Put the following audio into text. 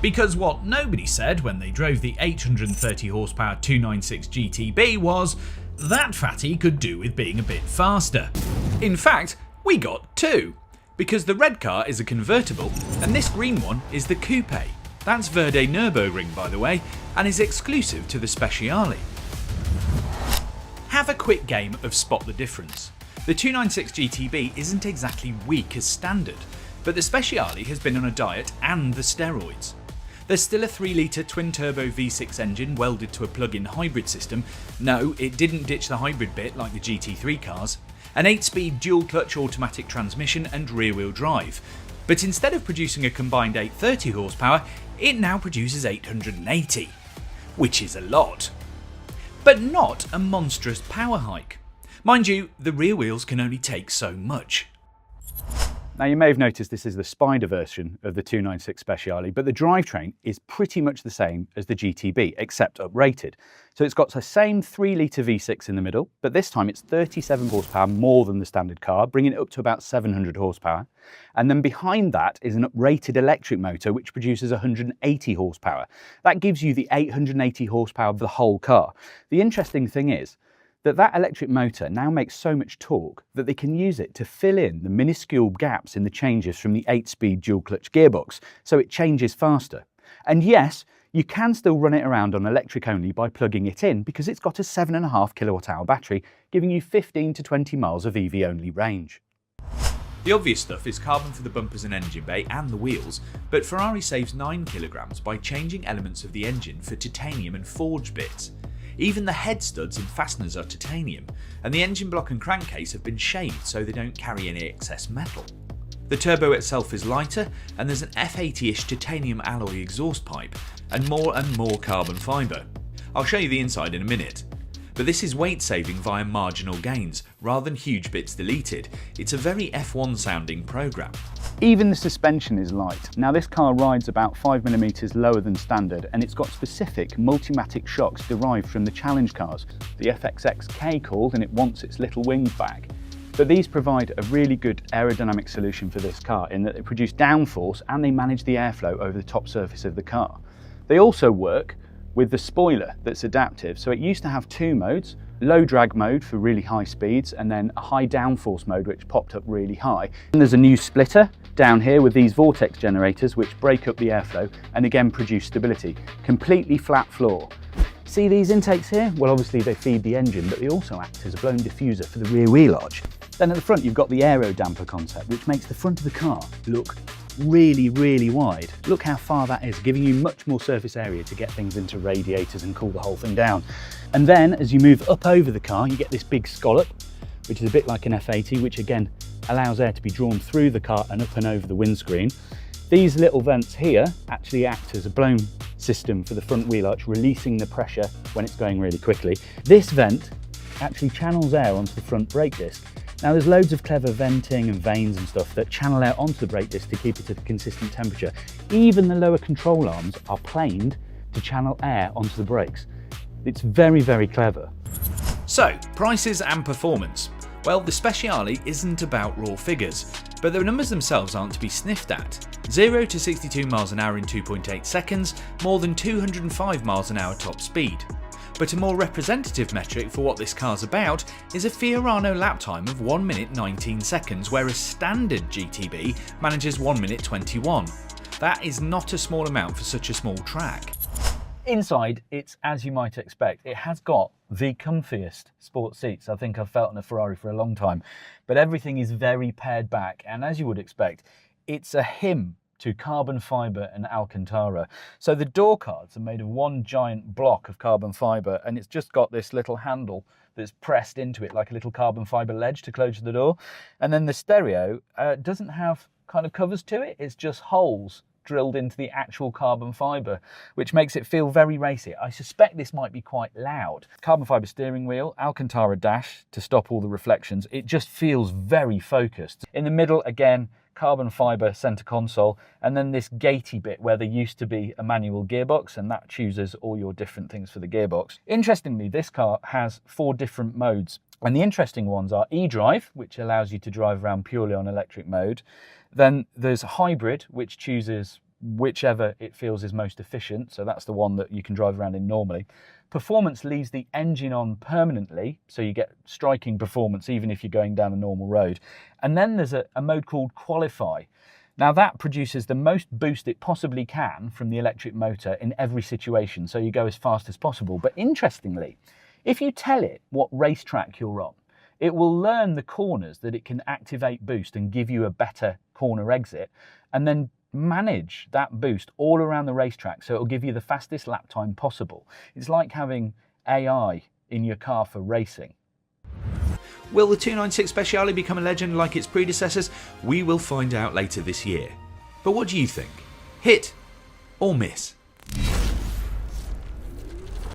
Because what nobody said when they drove the 830 horsepower 296 GTB was that fatty could do with being a bit faster. In fact, we got two, because the red car is a convertible and this green one is the coupe. That's Verde Nürburgring, by the way, and is exclusive to the Speciale. Have a quick game of spot the difference. The 296 GTB isn't exactly weak as standard, but the Speciale has been on a diet and the steroids. There's still a 3-litre twin-turbo V6 engine welded to a plug-in hybrid system. No, it didn't ditch the hybrid bit like the GT3 cars. An 8-speed dual-clutch automatic transmission and rear-wheel drive. But instead of producing a combined 830 horsepower, it now produces 880. Which is a lot. But not a monstrous power hike. Mind you, the rear wheels can only take so much. Now you may have noticed this is the Spider version of the 296 Speciale, but the drivetrain is pretty much the same as the GTB, except uprated. So it's got the same 3-litre V6 in the middle, but this time it's 37 horsepower more than the standard car, bringing it up to about 700 horsepower. And then behind that is an uprated electric motor which produces 180 horsepower. That gives you the 880 horsepower of the whole car. The interesting thing is that electric motor now makes so much torque that they can use it to fill in the minuscule gaps in the changes from the 8-speed dual-clutch gearbox, so it changes faster. And yes, you can still run it around on electric only by plugging it in because it's got a 7.5 kilowatt-hour battery, giving you 15 to 20 miles of EV-only range. The obvious stuff is carbon for the bumpers and engine bay and the wheels, but Ferrari saves 9 kilograms by changing elements of the engine for titanium and forged bits. Even the head studs and fasteners are titanium, and the engine block and crankcase have been shaved so they don't carry any excess metal. The turbo itself is lighter, and there's an F80-ish titanium alloy exhaust pipe, and more carbon fibre. I'll show you the inside in a minute. But this is weight saving via marginal gains, rather than huge bits deleted. It's a very F1 sounding programme. Even the suspension is light. Now this car rides about 5mm lower than standard, and it's got specific Multimatic shocks derived from the challenge cars. The FXXK called, and it wants its little wings back. But these provide a really good aerodynamic solution for this car in that they produce downforce and they manage the airflow over the top surface of the car. They also work with the spoiler that's adaptive. So it used to have two modes, low drag mode for really high speeds and then a high downforce mode which popped up really high. And there's a new splitter down here with these vortex generators which break up the airflow and again produce stability. Completely flat floor. See these intakes here? Well, obviously they feed the engine, but they also act as a blown diffuser for the rear wheel arch. Then at the front you've got the aero damper concept, which makes the front of the car look really wide. Look how far that is, giving you much more surface area to get things into radiators and cool the whole thing down. And then as you move up over the car, you get this big scallop, which is a bit like an F80, which again allows air to be drawn through the car and up and over the windscreen. These little vents here actually act as a blown system for the front wheel arch, releasing the pressure when it's going really quickly. This vent actually channels air onto the front brake disc. Now there's loads of clever venting and vanes and stuff that channel air onto the brake disc to keep it at a consistent temperature. Even the lower control arms are planed to channel air onto the brakes. It's very clever. So, prices and performance. Well, the Speciale isn't about raw figures, but the numbers themselves aren't to be sniffed at. 0 to 62 miles an hour in 2.8 seconds, more than 205 miles an hour top speed. But a more representative metric for what this car's about is a Fiorano lap time of 1 minute 19 seconds, whereas standard GTB manages 1 minute 21. That is not a small amount for such a small track. Inside, it's as you might expect. It has got the comfiest sports seats I think I've felt in a Ferrari for a long time, but everything is very pared back, and as you would expect, it's a hymn to carbon fibre and Alcantara. So the door cards are made of one giant block of carbon fibre, and it's just got this little handle that's pressed into it like a little carbon fibre ledge to close the door. And then the stereo doesn't have kind of covers to it, it's just holes drilled into the actual carbon fibre, which makes it feel very racy. I suspect this might be quite loud. Carbon fibre steering wheel, Alcantara dash to stop all the reflections. It just feels very focused. In the middle, again, carbon fibre centre console, and then this gatey bit where there used to be a manual gearbox, and that chooses all your different things for the gearbox. Interestingly, this car has 4 different modes, and the interesting ones are e-drive, which allows you to drive around purely on electric mode. Then there's hybrid, which chooses whichever it feels is most efficient. So that's the one that you can drive around in normally. Performance leaves the engine on permanently, so you get striking performance even if you're going down a normal road. And then there's a mode called Qualify. Now that produces the most boost it possibly can from the electric motor in every situation, so you go as fast as possible. But interestingly, if you tell it what racetrack you're on, it will learn the corners that it can activate boost and give you a better corner exit, and then manage that boost all around the racetrack, so it'll give you the fastest lap time possible. It's like having AI in your car for racing. Will the 296 Speciale become a legend like its predecessors? We will find out later this year. But what do you think? Hit or miss?